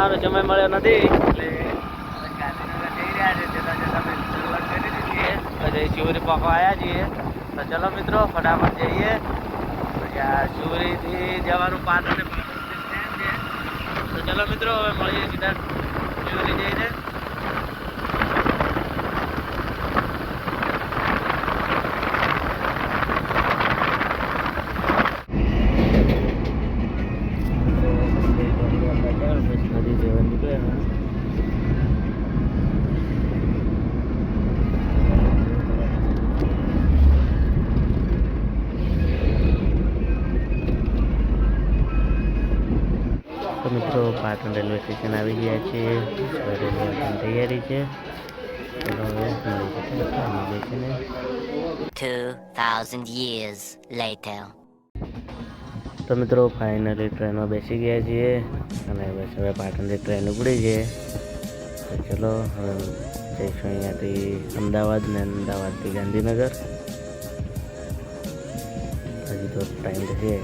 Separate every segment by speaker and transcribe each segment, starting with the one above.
Speaker 1: બનાવવાનો સમય મળ્યો નથી એટલે ગાંધીનગર જઈ રહ્યા છે. જતા જતા અમે શરૂઆત કરી દીધી છે. પછી શિવરી પાકવા આવ્યા છીએ. તો ચલો મિત્રો ફટાફટ જઈએ. પછી આ શિવરીથી જવાનું પાટણ અને પાટણ સ્ટેન્ડ છે. તો ચલો મિત્રો હવે મળીએ સીધા શિવરી જઈને. તો મિત્રો પાટણ રેલવે સ્ટેશન આવી ગયા છે. રેલવે તૈયારી છે. ચલો હવે મળી જશે
Speaker 2: 2000 years later.
Speaker 1: તો મિત્રો ફાઇનલી ટ્રેનમાં બેસી ગયા છીએ અને બસ હવે પાટણથી ટ્રેન ઉપડી છે. તો ચલો હવે જઈશું અહીંયાથી અમદાવાદ ને અમદાવાદથી ગાંધીનગર. હજી તો ટાઈમ છે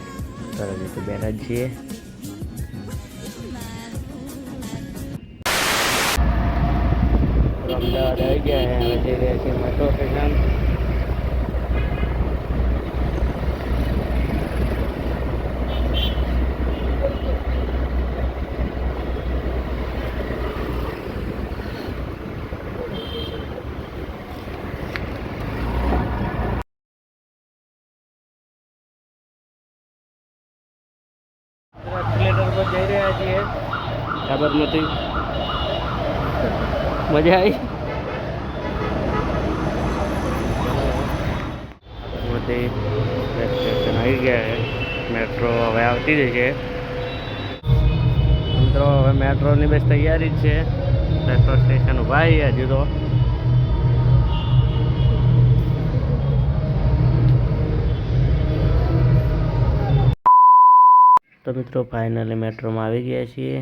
Speaker 1: તો હજી તો બેઠા જ છીએ. અમદાવાદ આવી ગયા હવે જઈ રહ્યા છીએ મેટ્રો સ્ટેશન. એસ્કેલેટર પર જઈ રહ્યા છીએ સાબરમતી. મજા આવી. સાબરમતી સ્ટેશન આવી ગયા છે. મેટ્રો હવે આવતી જ છે. મિત્રો હવે મેટ્રોની બસ તૈયારી જ છે. મેટ્રો સ્ટેશન ઊભા આવી હજુ તો મિત્રો ફાઇનલી મેટ્રોમાં આવી ગયા છીએ.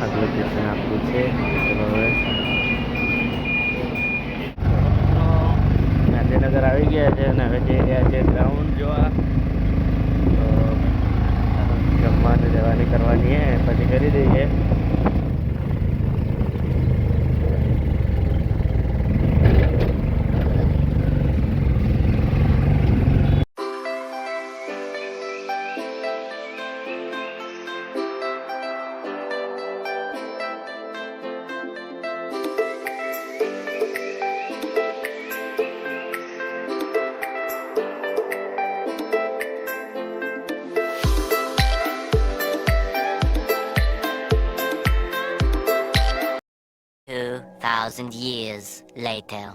Speaker 1: આગળ સ્ટેશન આપવું છે. હવે ગાંધીનગર આવી ગયા છે અને હવે જઈ રહ્યા છે ગ્રાઉન્ડ જોવા. જમવાની જવાની કરવાની હે પછી કરી દઈએ.
Speaker 2: Thousand years later.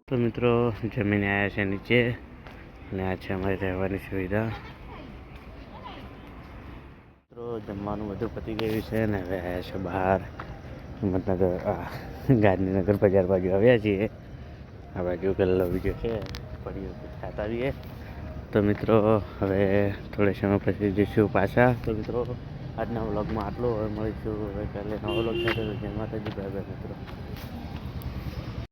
Speaker 1: તો મિત્રો જમીને આવ્યા છે નીચે અને આ છે અમારી રહેવાની સુવિધા. મિત્રો જમવાનું બધું પતી ગયું છે ને હવે આવ્યા છે બહાર હિંમતનગર ગાંધીનગર બજાર બાજુ આવ્યા છીએ. આ બાજુ ગલ્લો બીજો છે પડીઓ ખાતા આવીએ. તો મિત્રો હવે થોડા સમય પછી જઈશું પાછા. તો મિત્રો આજના વ્લોગમાં આટલું. હવે મળીશું હવે કાલે નવો વ્લોગ સાથે. જય માતાજી, બાય બાય મિત્રો.